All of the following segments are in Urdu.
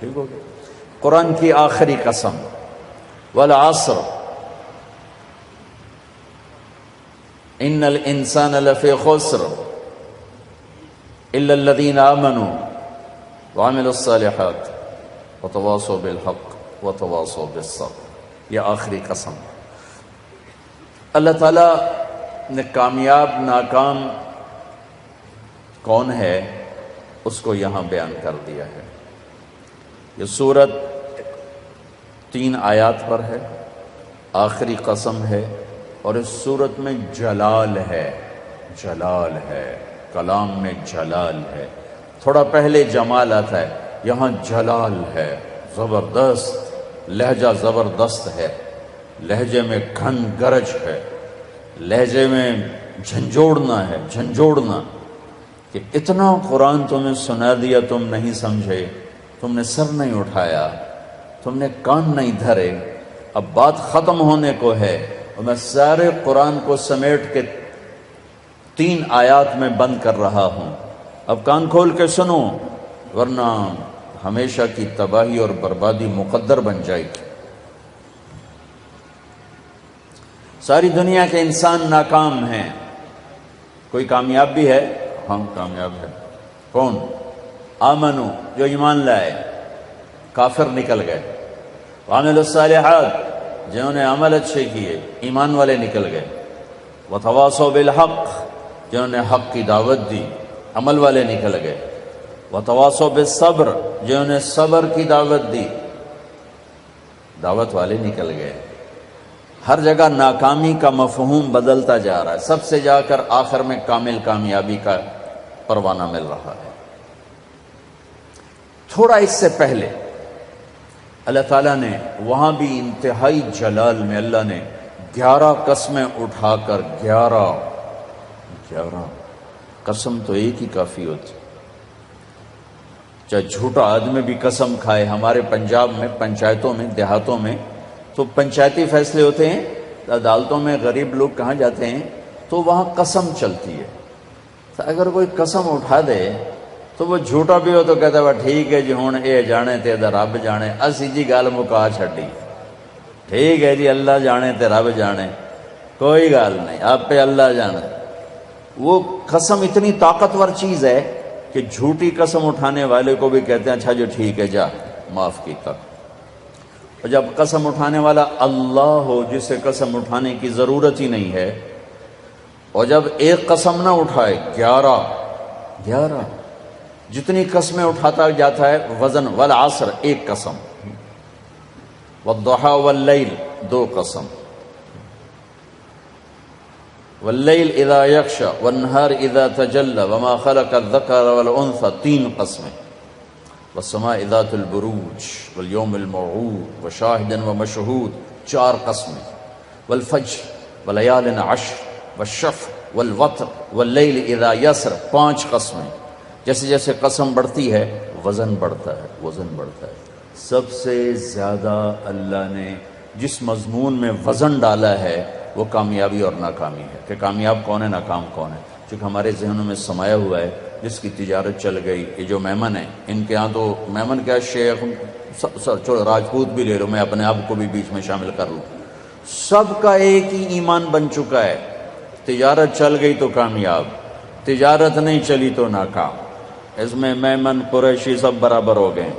ٹھیک ہو گیا. قرآن کی آخری قسم والعصر ان الانسان لفی خسر الا الذین آمنوا وعملوا الصالحات وتواصوا بالحق وتواصوا بالصبر. یہ آخری قسم. اللہ تعالیٰ نے کامیاب ناکام کون ہے اس کو یہاں بیان کر دیا ہے. یہ سورت 3 آیات پر ہے، آخری قسم ہے، اور اس سورت میں جلال ہے. جلال ہے، کلام میں جلال ہے. تھوڑا پہلے جمال آتا ہے، یہاں جلال ہے. زبردست لہجہ، زبردست ہے. لہجے میں گھن گرج ہے، لہجے میں جھنجھوڑنا ہے. جھنجھوڑنا کہ اتنا قرآن تمہیں سنا دیا، تم نہیں سمجھے، تم نے سر نہیں اٹھایا، تم نے کان نہیں دھرے. اب بات ختم ہونے کو ہے اور میں سارے قرآن کو سمیٹ کے 3 آیات میں بند کر رہا ہوں. اب کان کھول کے سنو، ورنہ ہمیشہ کی تباہی اور بربادی مقدر بن جائے گی. ساری دنیا کے انسان ناکام ہیں. کوئی کامیاب بھی ہے؟ ہم کامیاب ہے. کون؟ آمنو، جو ایمان لائے. کافر نکل گئے. وعملوا الصالحات، جنہوں نے عمل اچھے کیے، ایمان والے نکل گئے. وتواصوا بالحق، جنہوں نے حق کی دعوت دی، عمل والے نکل گئے. وتواصوا بالصبر، جنہوں نے صبر کی دعوت دی، دعوت والے نکل گئے. ہر جگہ ناکامی کا مفہوم بدلتا جا رہا ہے. سب سے جا کر آخر میں کامل کامیابی کا پروانہ مل رہا ہے. تھوڑا اس سے پہلے اللہ تعالیٰ نے وہاں بھی انتہائی جلال میں اللہ نے 11 قسمیں اٹھا کر 11 قسم تو ایک ہی کافی ہوتی. چاہے جھوٹا آدمی بھی قسم کھائے. ہمارے پنجاب میں پنچایتوں میں دیہاتوں میں تو پنچایتی فیصلے ہوتے ہیں، عدالتوں میں غریب لوگ کہاں جاتے ہیں تو وہاں قسم چلتی ہے. تو اگر کوئی قسم اٹھا دے تو وہ جھوٹا بھی ہو تو کہتا ہے ٹھیک ہے جی ہوں اے جانے تے رب جانے، اسی جی گل مکا چھڈی. ٹھیک ہے جی اللہ جانے تے رب جانے، کوئی گل نہیں، آپ پہ اللہ جانے. وہ قسم اتنی طاقتور چیز ہے کہ جھوٹی قسم اٹھانے والے کو بھی کہتے ہیں اچھا جو ٹھیک ہے جا معاف کیتا. اور جب قسم اٹھانے والا اللہ ہو جسے قسم اٹھانے کی ضرورت ہی نہیں ہے، اور جب ایک قسم نہ اٹھائے 11 جتنی قسمیں اٹھاتا جاتا ہے وزن. والعصر ایک قسم، والضحى واللیل 2 قسم، واللیل اذا یغشی والنہار اذا تجلی وما خلق الذکر والانثى 3 قسمیں، والسماء ذات البروج والیوم الموعود وشاہد ومشہود 4 قسمیں، والفجر ولیال عشر والشفع والوتر واللیل اذا یسر 5 قسمیں. جیسے جیسے قسم بڑھتی ہے وزن بڑھتا ہے، وزن بڑھتا ہے. سب سے زیادہ اللہ نے جس مضمون میں وزن ڈالا ہے وہ کامیابی اور ناکامی ہے، کہ کامیاب کون ہے، ناکام کون ہے. چونکہ ہمارے ذہنوں میں سمایا ہوا ہے جس کی تجارت چل گئی. یہ جو میمن ہیں ان کے ہاں تو میمن کیا شیخ چلو راجپوت بھی لے لو، میں اپنے آپ کو بھی بیچ میں شامل کر لوں، سب کا ایک ہی ایمان بن چکا ہے. تجارت چل گئی تو کامیاب، تجارت نہیں چلی تو ناکام. اس میں میمن قریشی سب برابر ہو گئے.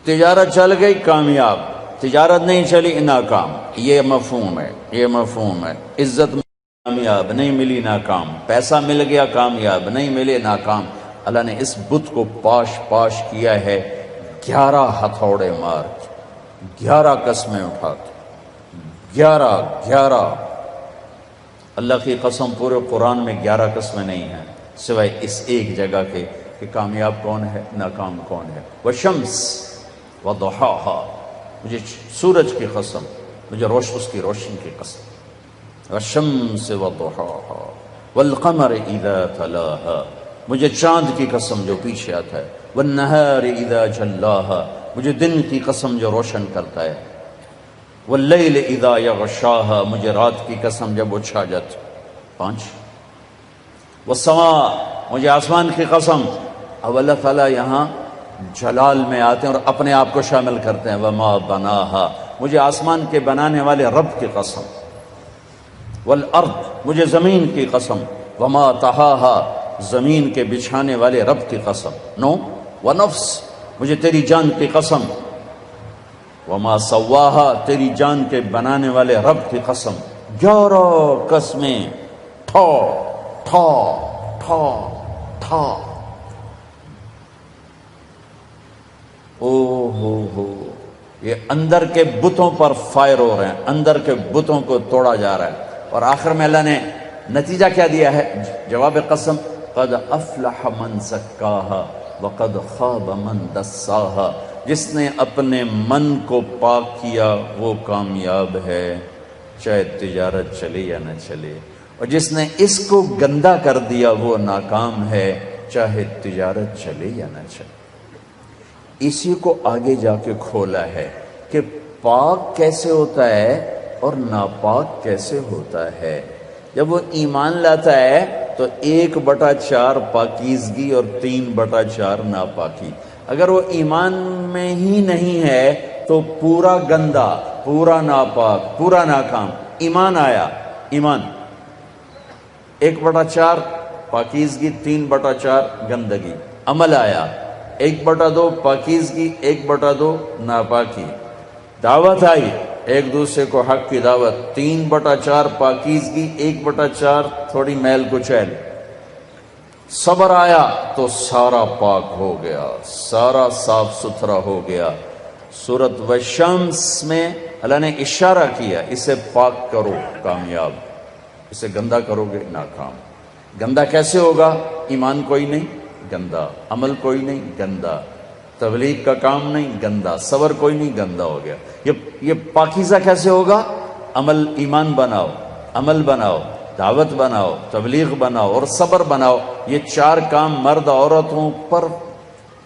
تجارت چل گئی کامیاب، تجارت نہیں چلی ناکام. یہ مفہوم ہے، یہ مفہوم ہے. عزت کامیاب نہیں ملی ناکام، پیسہ مل گیا کامیاب نہیں ملے ناکام. اللہ نے اس بت کو پاش کیا ہے 11 ہتھوڑے مار، 11 قسمیں اٹھا کے 11. اللہ کی قسم پورے قرآن میں 11 قسمیں نہیں ہیں سوائے اس ایک جگہ کے کہ کامیاب کون ہے، ناکام کون ہے. والشمس وضحاها، مجھے سورج کی قسم، مجھے اس کی روشنی کی قسم. والشمس وضحاها والقمر اذا تلاها، مجھے چاند کی قسم جو پیچھے آتا ہے. والنہار اذا جلاها، مجھے دن کی قسم جو روشن کرتا ہے. واللیل اذا یغشاها، مجھے رات کی قسم جب وہ چھا جاتی. 5. والسماء، مجھے آسمان کی قسم. اب اللہ تعالیٰ یہاں جلال میں آتے ہیں اور اپنے آپ کو شامل کرتے ہیں. وما بناہا، مجھے آسمان کے بنانے والے رب کی قسم. والارض، مجھے زمین کی قسم. وما طحاہا، زمین کے بچھانے والے رب کی قسم. نو ونفس، مجھے تیری جان کی قسم. وما سواہا، تیری جان کے بنانے والے رب کی قسم. 11 قسمیں ٹھا ٹھا ٹھا ٹھا. او ہو، یہ اندر کے بتوں پر فائر ہو رہے ہیں، اندر کے بتوں کو توڑا جا رہا ہے. اور آخر میں اللہ نے نتیجہ کیا دیا ہے؟ جواب قسم. قد افلح من زکاہا وقد خاب من دساہا. جس نے اپنے من کو پاک کیا وہ کامیاب ہے، چاہے تجارت چلے یا نہ چلے. اور جس نے اس کو گندا کر دیا وہ ناکام ہے، چاہے تجارت چلے یا نہ چلے. اسی کو آگے جا کے کھولا ہے کہ پاک کیسے ہوتا ہے اور ناپاک کیسے ہوتا ہے. جب وہ ایمان لاتا ہے تو 1/4 پاکیزگی اور 3/4 ناپاکی. اگر وہ ایمان میں ہی نہیں ہے تو پورا گندا، پورا ناپاک، پورا ناکام. ایمان آیا، ایمان 1/4 پاکیزگی، 3/4 گندگی. عمل آیا 1/2 پاکیزگی، 1/2 ناپاکی. دعوت آئی ایک دوسرے کو حق کی دعوت، 3/4 پاکیزگی، 1/4 تھوڑی میل کچیل. صبر آیا تو سارا پاک ہو گیا، سارا صاف ستھرا ہو گیا. سورۃ والشمس میں اللہ نے اشارہ کیا، اسے پاک کرو کامیاب، اسے گندا کرو گے ناکام. گندا کیسے ہوگا؟ ایمان کوئی نہیں، گندا. عمل کوئی نہیں، گندا. تبلیغ کا کام نہیں، گندا. صبر کوئی نہیں، گندا ہو گیا. یہ پاکیزہ کیسے ہوگا؟ عمل، ایمان بناؤ، عمل بناؤ، دعوت بناؤ، تبلیغ بناؤ اور صبر بناؤ. یہ 4 کام مرد عورتوں پر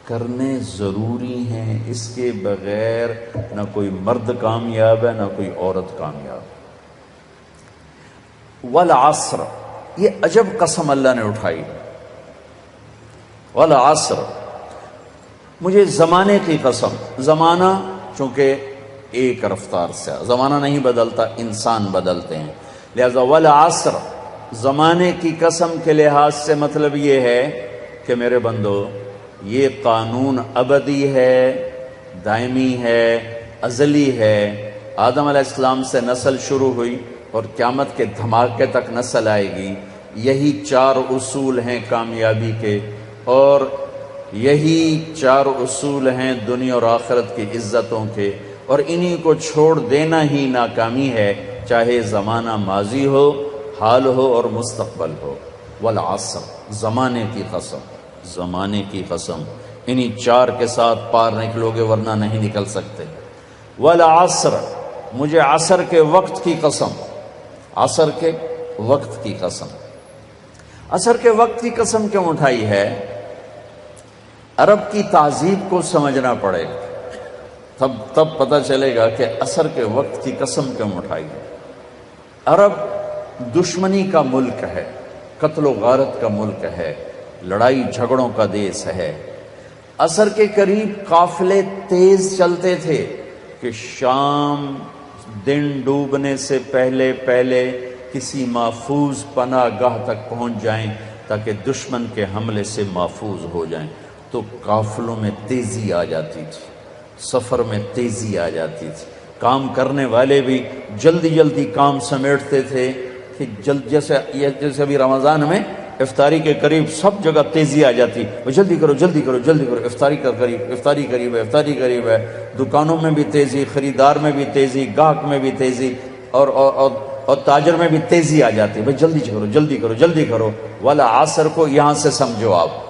کرنے ضروری ہیں. اس کے بغیر نہ کوئی مرد کامیاب ہے نہ کوئی عورت کامیاب. والعصر، یہ عجب قسم اللہ نے اٹھائی. والعصر، مجھے زمانے کی قسم. زمانہ چونکہ ایک رفتار سے، زمانہ نہیں بدلتا، انسان بدلتے ہیں. لہذا والعصر، زمانے کی قسم کے لحاظ سے مطلب یہ ہے کہ میرے بندو، یہ قانون ابدی ہے، دائمی ہے، ازلی ہے. آدم علیہ السلام سے نسل شروع ہوئی اور قیامت کے دھماکے تک نسل آئے گی. یہی 4 اصول ہیں کامیابی کے، اور یہی 4 اصول ہیں دنیا اور آخرت کی عزتوں کے. اور انہی کو چھوڑ دینا ہی ناکامی ہے، چاہے زمانہ ماضی ہو، حال ہو اور مستقبل ہو. والعصر، زمانے کی قسم، زمانے کی قسم. انہی 4 کے ساتھ پار نکلو گے ورنہ نہیں نکل سکتے. والعصر، مجھے عصر کے وقت کی قسم. عصر کے وقت کی قسم. عصر کے وقت کی قسم کیوں اٹھائی ہے؟ عرب کی تہذیب کو سمجھنا پڑے گا، تب پتہ چلے گا کہ عصر کے وقت کی قسم کیوں اٹھائی ہے. عرب دشمنی کا ملک ہے، قتل و غارت کا ملک ہے، لڑائی جھگڑوں کا دیس ہے. عصر کے قریب قافلے تیز چلتے تھے کہ شام دن ڈوبنے سے پہلے کسی محفوظ پناہ گاہ تک پہنچ جائیں تاکہ دشمن کے حملے سے محفوظ ہو جائیں. تو قافلوں میں تیزی آ جاتی تھی، سفر میں تیزی آ جاتی تھی. کام کرنے والے بھی جلدی کام سمیٹتے تھے کہ جیسے ابھی رمضان میں افطاری کے قریب سب جگہ تیزی آ جاتی. وہ جلدی کرو، افطاری قریب ہے. دکانوں میں بھی تیزی، خریدار میں بھی تیزی، گاہک میں بھی تیزی، اور تاجر میں بھی تیزی آ جاتی. بھائی جلدی کرو. والعصر کو یہاں سے سمجھو، آپ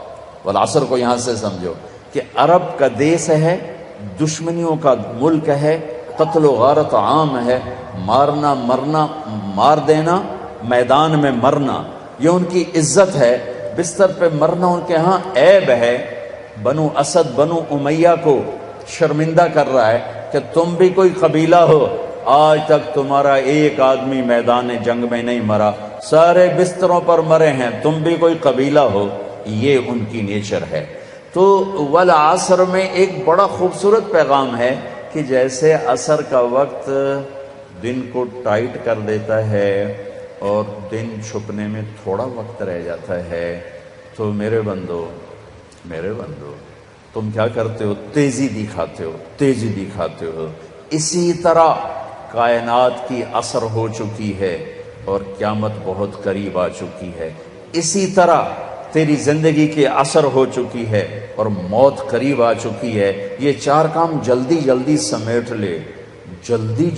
والعصر کو یہاں سے سمجھو کہ عرب کا دیس ہے، دشمنیوں کا ملک ہے، قتل و غارت عام ہے، مارنا مرنا، مار دینا، میدان میں مرنا، یہ ان کی عزت ہے. بستر پہ مرنا ان کے ہاں عیب ہے. بنو اسد، بنو امیہ کو شرمندہ کر رہا ہے کہ تم بھی کوئی قبیلہ ہو، آج تک تمہارا ایک آدمی میدان جنگ میں نہیں مرا، سارے بستروں پر مرے ہیں، تم بھی کوئی قبیلہ ہو. یہ ان کی نیچر ہے. تو والعصر میں ایک بڑا خوبصورت پیغام ہے کہ جیسے عصر کا وقت دن کو ٹائٹ کر دیتا ہے اور دن چھپنے میں تھوڑا وقت رہ جاتا ہے، تو میرے بندو تم کیا کرتے ہو؟ تیزی دکھاتے ہو۔ اسی طرح کائنات کی عصر ہو چکی ہے اور قیامت بہت قریب آ چکی ہے، اسی طرح تیری زندگی کی عصر ہو چکی ہے اور موت قریب آ چکی ہے۔ یہ چار کام جلدی جلدی سمیٹ لے، جلدی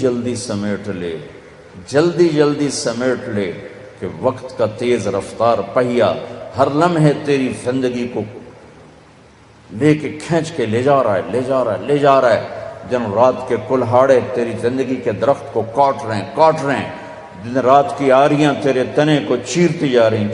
سمیٹ لے کہ وقت کا تیز رفتار پہیا ہر لمحے تیری زندگی کو لے کے کھینچ کے لے جا رہا ہے۔ دن رات کے کلہاڑے تیری زندگی کے درخت کو کاٹ رہے ہیں، دن رات کی آریاں تیرے تنے کو چیرتی جا رہی ہیں،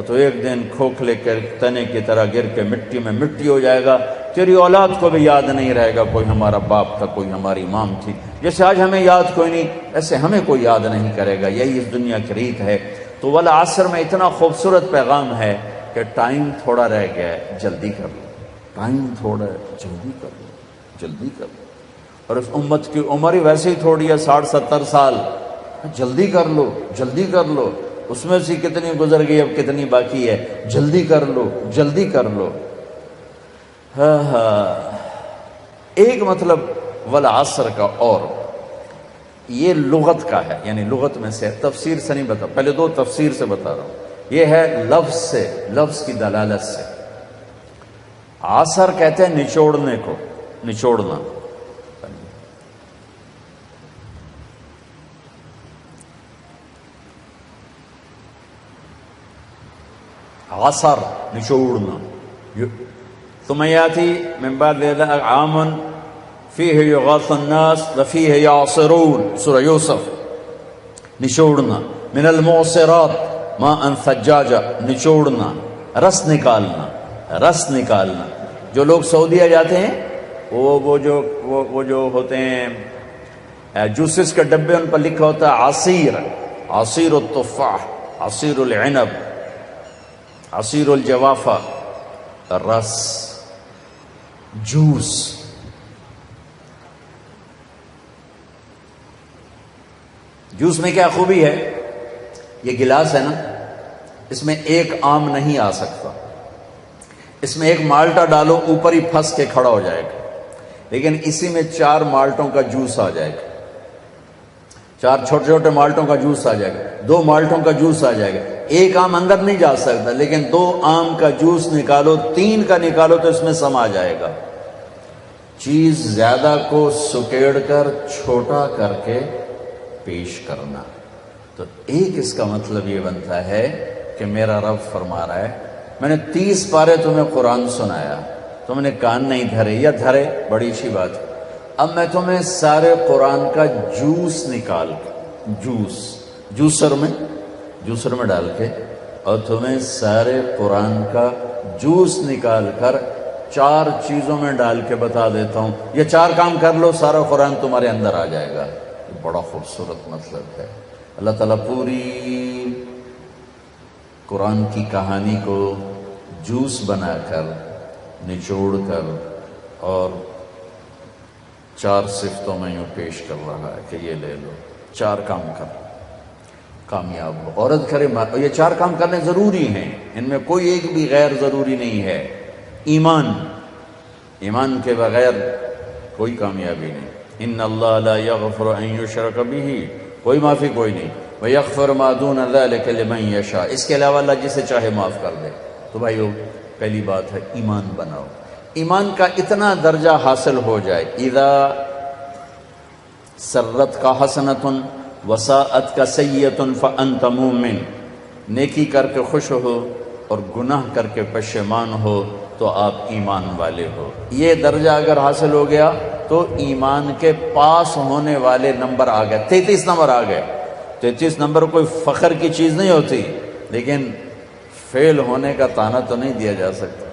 تو ایک دن کھوکھلے کے تنے کی طرح گر کے مٹی میں مٹی ہو جائے گا۔ تیری اولاد کو بھی یاد نہیں رہے گا کوئی ہمارا باپ تھا، کوئی ہماری مام تھی۔ جیسے آج ہمیں یاد کوئی نہیں، ایسے ہمیں کوئی یاد نہیں کرے گا۔ یہی اس دنیا کی ریت ہے۔ تو والعصر میں اتنا خوبصورت پیغام ہے کہ ٹائم تھوڑا رہ گیا ہے، جلدی کر لو، جلدی کر لو۔ اور اس امت کی عمر ہی ویسے ہی تھوڑی ہے، 60-70 سال۔ جلدی کر لو، اس میں سے کتنی گزر گئی، اب کتنی باقی ہے، جلدی کر لو۔ ایک مطلب والعصر کا، اور یہ لغت کا ہے، یعنی لغت میں سے، تفسیر سے نہیں بتا، پہلے دو تفسیر سے بتا رہا ہوں۔ یہ ہے لفظ سے، لفظ کی دلالت سے۔ عصر کہتے ہیں نچوڑنے کو، نچوڑنا۔ عصر نچوڑنا۔ ثم یاتی من بعد ذلك عام فیہ یغاث الناس وفیہ یعصرون، سورہ یوسف۔ نچوڑنا۔ من المعصرات ماء ثجاجا، نچوڑنا، رس نکالنا۔ جو لوگ سعودیہ جاتے ہیں وہ جو ہوتے ہیں جوسز کے ڈبے، ان پر لکھا ہوتا ہے عصیر التفاح، عصیر العنب، عصیر الجوافہ، رس، جوس۔ جوس میں کیا خوبی ہے؟ یہ گلاس ہے نا، اس میں ایک آم نہیں آ سکتا، اس میں ایک مالٹا ڈالو اوپر ہی پھنس کے کھڑا ہو جائے گا، لیکن اسی میں 4 مالٹوں کا جوس آ جائے گا، 4 چھوٹے چھوٹے مالٹوں کا جوس آ جائے گا، 2 مالٹوں کا جوس آ جائے گا۔ ایک آم اندر نہیں جا سکتا، لیکن 2 آم کا جوس نکالو، 3 کا نکالو تو اس میں سما جائے گا۔ چیز زیادہ کو سکیڑ کر چھوٹا کر کے پیش کرنا، تو ایک اس کا مطلب یہ بنتا ہے کہ میرا رب فرما رہا ہے، میں نے 30 پارے تمہیں قرآن سنایا، تم نے کان نہیں دھرے، یا دھرے بڑی اچھی بات ہے، اب میں تمہیں سارے قرآن کا جوس نکال کے، جوسر میں ڈال کے، اور تمہیں سارے قرآن کا جوس نکال کر 4 چیزوں میں ڈال کے بتا دیتا ہوں، یہ 4 کام کر لو، سارا قرآن تمہارے اندر آ جائے گا۔ یہ بڑا خوبصورت مطلب ہے۔ اللہ تعالیٰ پوری قرآن کی کہانی کو جوس بنا کر، نچوڑ کر، اور 4 صفتوں میں یوں پیش کر رہا ہے کہ یہ لے لو، 4 کام کر، کامیاب ہو۔ عورت کرے، یہ 4 کام کرنے ضروری ہیں، ان میں کوئی ایک بھی غیر ضروری نہیں ہے۔ ایمان کے بغیر کوئی کامیابی نہیں۔ ان اللہ لا یغفر ان یشرک بہ، کوئی معافی کوئی نہیں، ویغفر ما دون ذلک لمن یشاء، اس کے علاوہ اللہ جسے چاہے معاف کر دے۔ تو بھائیو، پہلی بات ہے ایمان بناؤ۔ ایمان کا اتنا درجہ حاصل ہو جائے، اذا سرت کا حسنۃ وساءت کا سیئۃ فانت مومن، نیکی کر کے خوش ہو اور گناہ کر کے پشیمان ہو تو آپ ایمان والے ہو۔ یہ درجہ اگر حاصل ہو گیا تو ایمان کے پاس ہونے والے نمبر آ گئے، 33 نمبر آ گئے۔ 33 نمبر کوئی فخر کی چیز نہیں ہوتی، لیکن فیل ہونے کا طعنہ تو نہیں دیا جا سکتا۔